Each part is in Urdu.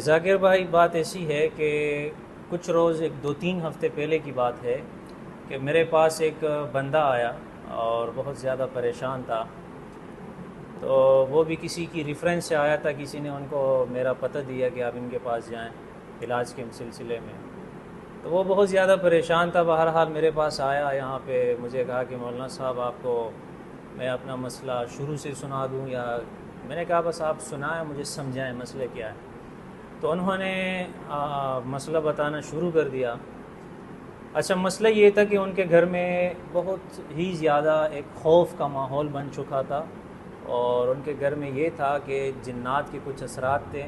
ذاکر بھائی، بات ایسی ہے کہ کچھ روز، ایک 2-3 ہفتے پہلے کی بات ہے کہ میرے پاس ایک بندہ آیا اور بہت زیادہ پریشان تھا. تو وہ بھی کسی کی ریفرنس سے آیا تھا، کسی نے ان کو میرا پتہ دیا کہ آپ ان کے پاس جائیں علاج کے سلسلے میں. تو وہ بہت زیادہ پریشان تھا. بہرحال میرے پاس آیا، یہاں پہ مجھے کہا کہ مولانا صاحب آپ کو میں اپنا مسئلہ شروع سے سنا دوں، یا میں نے کہا بس آپ سنائیں، مجھے سمجھائیں مسئلہ کیا ہے. تو انہوں نے مسئلہ بتانا شروع کر دیا. اچھا، مسئلہ یہ تھا کہ ان کے گھر میں بہت ہی زیادہ ایک خوف کا ماحول بن چکا تھا، اور ان کے گھر میں یہ تھا کہ جنات کے کچھ اثرات تھے،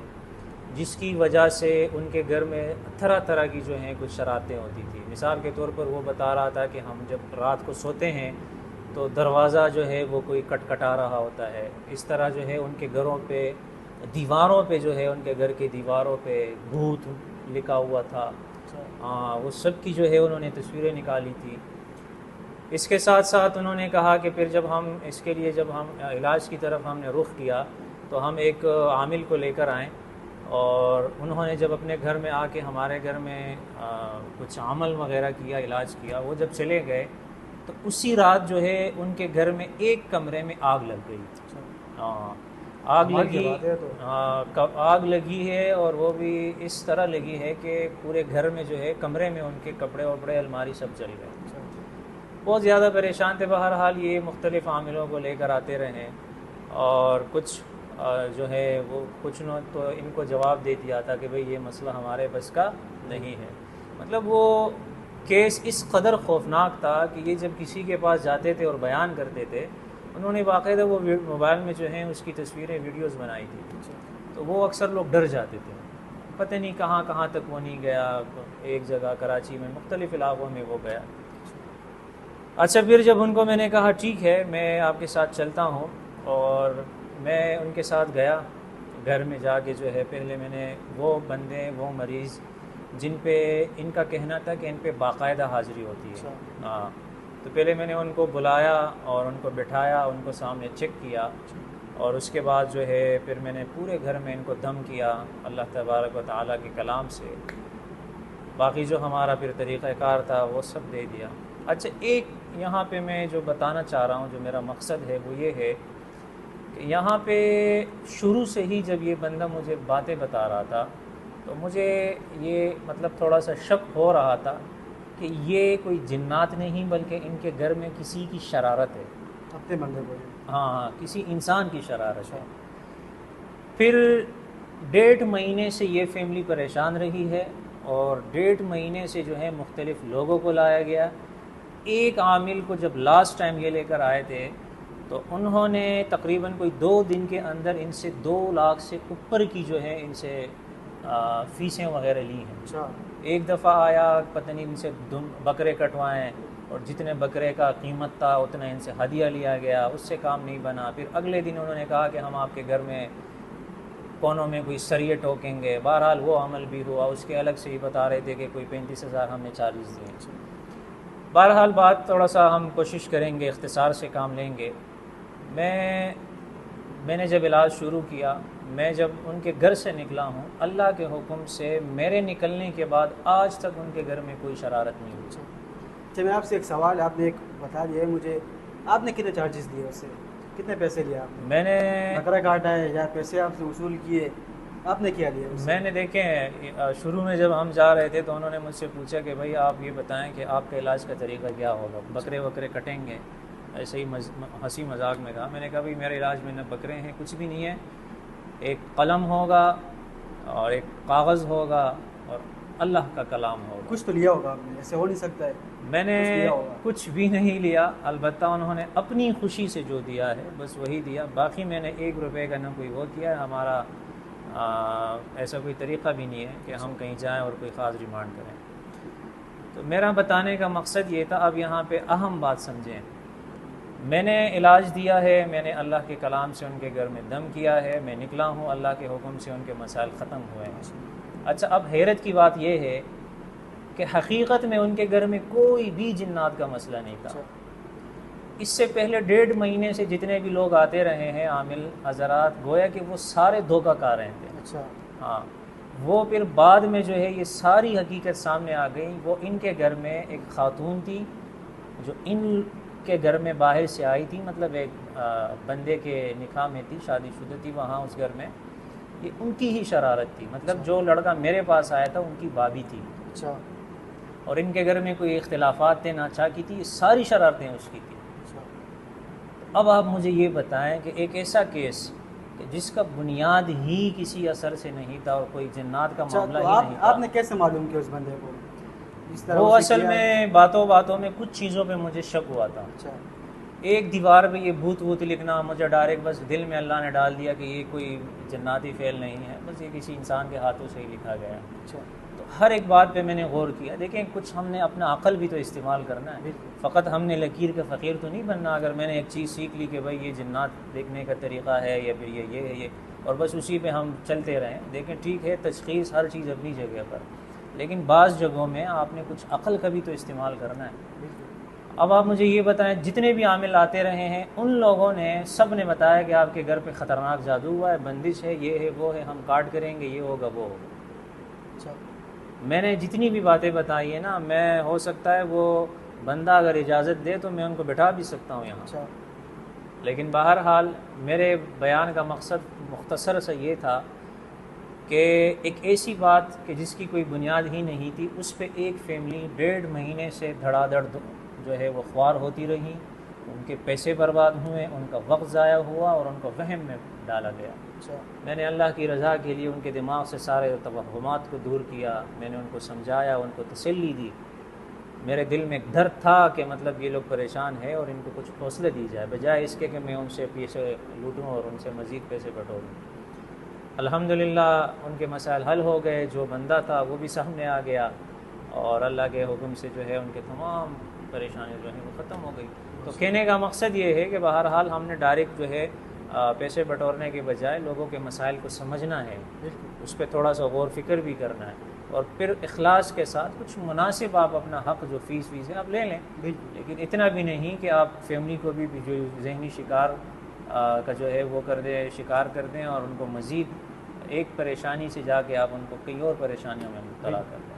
جس کی وجہ سے ان کے گھر میں طرح طرح کی جو ہیں کچھ شرارتیں ہوتی تھیں. مثال کے طور پر وہ بتا رہا تھا کہ ہم جب رات کو سوتے ہیں تو دروازہ جو ہے وہ کوئی کٹکھٹا رہا ہوتا ہے. اس طرح جو ہے ان کے گھروں پہ، دیواروں پہ جو ہے ان کے گھر کے دیواروں پہ بھوت لکھا ہوا تھا. وہ سب کی جو ہے انہوں نے تصویریں نکالی تھی. اس کے ساتھ ساتھ انہوں نے کہا کہ پھر جب ہم اس کے لیے، جب ہم علاج کی طرف ہم نے رخ کیا تو ہم ایک عامل کو لے کر آئیں، اور انہوں نے جب اپنے گھر میں آ کے ہمارے گھر میں کچھ عمل وغیرہ کیا، علاج کیا. وہ جب چلے گئے تو اسی رات جو ہے ان کے گھر میں ایک کمرے میں آگ لگ گئی. آگ لگی ہے، اور وہ بھی اس طرح لگی ہے کہ پورے گھر میں جو ہے کمرے میں ان کے کپڑے وپڑے، الماری سب جل گئے. بہت زیادہ پریشان تھے. بہرحال یہ مختلف عاملوں کو لے کر آتے رہے، اور کچھ جو ہے وہ کچھ نے تو ان کو جواب دے دیا تھا کہ بھئی یہ مسئلہ ہمارے بس کا نہیں ہے. مطلب وہ کیس اس قدر خوفناک تھا کہ یہ جب کسی کے پاس جاتے تھے اور بیان کرتے تھے، انہوں نے باقاعدہ وہ موبائل میں جو ہیں اس کی تصویریں، ویڈیوز بنائی تھی. تو وہ اکثر لوگ ڈر جاتے تھے. پتہ نہیں کہاں کہاں تک وہ نہیں گیا. ایک جگہ کراچی میں مختلف علاقوں میں وہ گیا. اچھا، پھر جب ان کو میں نے کہا ٹھیک ہے میں آپ کے ساتھ چلتا ہوں، اور میں ان کے ساتھ گیا. گھر میں جا کے جو ہے پہلے میں نے وہ بندے، وہ مریض جن پہ ان کا کہنا تھا کہ ان پہ باقاعدہ حاضری ہوتی ہے، تو پہلے میں نے ان کو بلایا اور ان کو بٹھایا، ان کو سامنے چیک کیا، اور اس کے بعد جو ہے پھر میں نے پورے گھر میں ان کو دم کیا اللہ تبارک و تعالیٰ کے کلام سے. باقی جو ہمارا پھر طریقہ کار تھا وہ سب دے دیا. اچھا، ایک یہاں پہ میں جو بتانا چاہ رہا ہوں، جو میرا مقصد ہے وہ یہ ہے کہ یہاں پہ شروع سے ہی جب یہ بندہ مجھے باتیں بتا رہا تھا تو مجھے یہ مطلب تھوڑا سا شک ہو رہا تھا کہ یہ کوئی جنات نہیں، بلکہ ان کے گھر میں کسی کی شرارت ہے. اپنے بندے کو؟ ہاں، کسی انسان کی شرارت ہے. پھر 1.5 مہینے سے یہ فیملی پریشان رہی ہے، اور 1.5 مہینے سے جو ہے مختلف لوگوں کو لایا گیا. ایک عامل کو جب لاسٹ ٹائم یہ لے کر آئے تھے تو انہوں نے تقریباً کوئی 2 دن کے اندر ان سے 2 لاکھ سے اوپر کی جو ہے ان سے فیسیں وغیرہ لی ہیں. ایک دفعہ آیا، پتہ نہیں ان سے بکرے کٹوائیں، اور جتنے بکرے کا قیمت تھا اتنا ان سے ہدیہ لیا گیا. اس سے کام نہیں بنا. پھر اگلے دن انہوں نے کہا کہ ہم آپ کے گھر میں کونوں میں کوئی سریے ٹوکیں گے. بہرحال وہ عمل بھی ہوا. اس کے الگ سے ہی بتا رہے تھے کہ کوئی 35,000 ہم نے چارجز دیے. بہرحال بات تھوڑا سا ہم کوشش کریں گے، اختصار سے کام لیں گے. میں نے جب علاج شروع کیا، میں جب ان کے گھر سے نکلا ہوں، اللہ کے حکم سے میرے نکلنے کے بعد آج تک ان کے گھر میں کوئی شرارت نہیں ہوئی. اچھا، میں آپ سے ایک سوال، آپ نے ایک بتا دیا ہے مجھے، آپ نے کتنے چارجز دیے اس سے؟ کتنے پیسے لیے آپ نے؟ میں نے بکرا کاٹا ہے یا پیسے آپ سے وصول کیے؟ آپ نے کیا لیا؟ میں نے دیکھیں، شروع میں جب ہم جا رہے تھے تو انہوں نے مجھ سے پوچھا کہ بھائی آپ یہ بتائیں کہ آپ کا علاج کا طریقہ کیا ہوگا، بکرے وکرے کٹیں گے؟ ایسے ہی ہنسی مذاق میں کہا. میں نے کہا بھائی میرے علاج میں نہ بکرے ہیں، کچھ بھی نہیں ہے. ایک قلم ہوگا اور ایک کاغذ ہوگا اور اللہ کا کلام ہوگا. کچھ تو لیا ہوگا آپ نے، ایسے ہو نہیں سکتا ہے. میں نے کچھ بھی نہیں لیا، البتہ انہوں نے اپنی خوشی سے جو دیا ہے بس وہی دیا. باقی میں نے 1 روپے کا نہ کوئی وہ کیا. ہمارا ایسا کوئی طریقہ بھی نہیں ہے کہ ہم کہیں جائیں اور کوئی خاص ڈیمانڈ کریں. تو میرا بتانے کا مقصد یہ تھا. اب یہاں پہ اہم بات سمجھیں. میں نے علاج دیا ہے، میں نے اللہ کے کلام سے ان کے گھر میں دم کیا ہے، میں نکلا ہوں، اللہ کے حکم سے ان کے مسائل ختم ہوئے ہیں. اچھا، اب حیرت کی بات یہ ہے کہ حقیقت میں ان کے گھر میں کوئی بھی جنات کا مسئلہ نہیں تھا. اس سے پہلے 1.5 مہینے سے جتنے بھی لوگ آتے رہے ہیں عامل حضرات، گویا کہ وہ سارے دھوکہ کار رہے تھے. اچھا. ہاں، وہ پھر بعد میں جو ہے یہ ساری حقیقت سامنے آ گئی. وہ ان کے گھر میں ایک خاتون تھی جو ان کے گھر میں باہر سے آئی تھی, مطلب ایک بندے کے نکاح میں تھی, شادی شدہ تھی وہاں اس گھر میں. یہ ان کی ہی شرارت تھی, مطلب جو لڑکا میرے پاس آیا تھا ان کی بھابھی تھی. اچھا. اور ان کے گھر میں کوئی اختلافات تھے, ناچا کی تھی, یہ ساری شرارتیں اس کی تھی. اب آپ مجھے یہ بتائیں کہ ایک ایسا کیس کہ جس کا بنیاد ہی کسی اثر سے نہیں تھا اور کوئی جنات کا معاملہ ہی نہیں تھا. آپ نے کیسے معلوم کیا اس بندے کو اس طرح وہ اصل میں باتوں میں کچھ چیزوں پہ مجھے شک ہوا تھا. اچھا. ایک دیوار پہ یہ بھوت ووت لکھنا مجھے ڈائریکٹ بس دل میں اللہ نے ڈال دیا کہ یہ کوئی جناتی فعل نہیں ہے, بس یہ کسی انسان کے ہاتھوں سے ہی لکھا گیا. اچھا. تو ہر ایک بات پہ میں نے غور کیا. دیکھیں کچھ ہم نے اپنا عقل بھی تو استعمال کرنا ہے, فقط ہم نے لکیر کا فقیر تو نہیں بننا. اگر میں نے ایک چیز سیکھ لی کہ بھائی یہ جنات دیکھنے کا طریقہ ہے یا پھر یہ ہے یہ, اور بس اسی پہ ہم چلتے رہیں. دیکھیں ٹھیک ہے تشخیص ہر چیز اپنی جگہ پر, لیکن بعض جگہوں میں آپ نے کچھ عقل کا بھی تو استعمال کرنا ہے. اب آپ مجھے یہ بتائیں, جتنے بھی عامل آتے رہے ہیں ان لوگوں نے سب نے بتایا کہ آپ کے گھر پہ خطرناک جادو ہوا ہے, بندش ہے, یہ ہے وہ ہے, ہم کاٹ کریں گے, یہ ہوگا وہ ہوگا. اچھا. میں نے جتنی بھی باتیں بتائی ہیں نا, میں ہو سکتا ہے وہ بندہ اگر اجازت دے تو میں ان کو بٹھا بھی سکتا ہوں یہاں. اچھا. لیکن بہرحال میرے بیان کا مقصد مختصر سا یہ تھا کہ ایک ایسی بات کہ جس کی کوئی بنیاد ہی نہیں تھی, اس پہ ایک فیملی 1.5 مہینے سے دھڑا دھڑ جو ہے وہ خوار ہوتی رہی. ان کے پیسے برباد ہوئے, ان کا وقت ضائع ہوا اور ان کو وہم میں ڈالا گیا. میں نے اللہ کی رضا کے لیے ان کے دماغ سے سارے توہمات کو دور کیا, میں نے ان کو سمجھایا, ان کو تسلی دی. میرے دل میں ایک درد تھا کہ مطلب یہ لوگ پریشان ہیں اور ان کو کچھ حوصلہ دی جائے, بجائے اس کے کہ میں ان سے پیسے لوٹوں اور ان سے مزید پیسے بٹوروں. الحمدللہ ان کے مسائل حل ہو گئے, جو بندہ تھا وہ بھی سامنے آ گیا, اور اللہ کے حکم سے جو ہے ان کے تمام پریشانی جو ہیں وہ ختم ہو گئی. تو کہنے کا مقصد یہ ہے کہ بہرحال ہم نے ڈائریکٹ جو ہے پیسے بٹورنے کے بجائے لوگوں کے مسائل کو سمجھنا ہے, اس پہ تھوڑا سا غور فکر بھی کرنا ہے, اور پھر اخلاص کے ساتھ کچھ مناسب آپ اپنا حق جو فیس ہے آپ لے لیں. لیکن اتنا بھی نہیں کہ آپ فیملی کو بھی جو ذہنی شکار کا جو ہے وہ شکار کر دیں اور ان کو مزید ایک پریشانی سے جا کے آپ ان کو کئی اور پریشانیوں میں مبتلا کر دیں.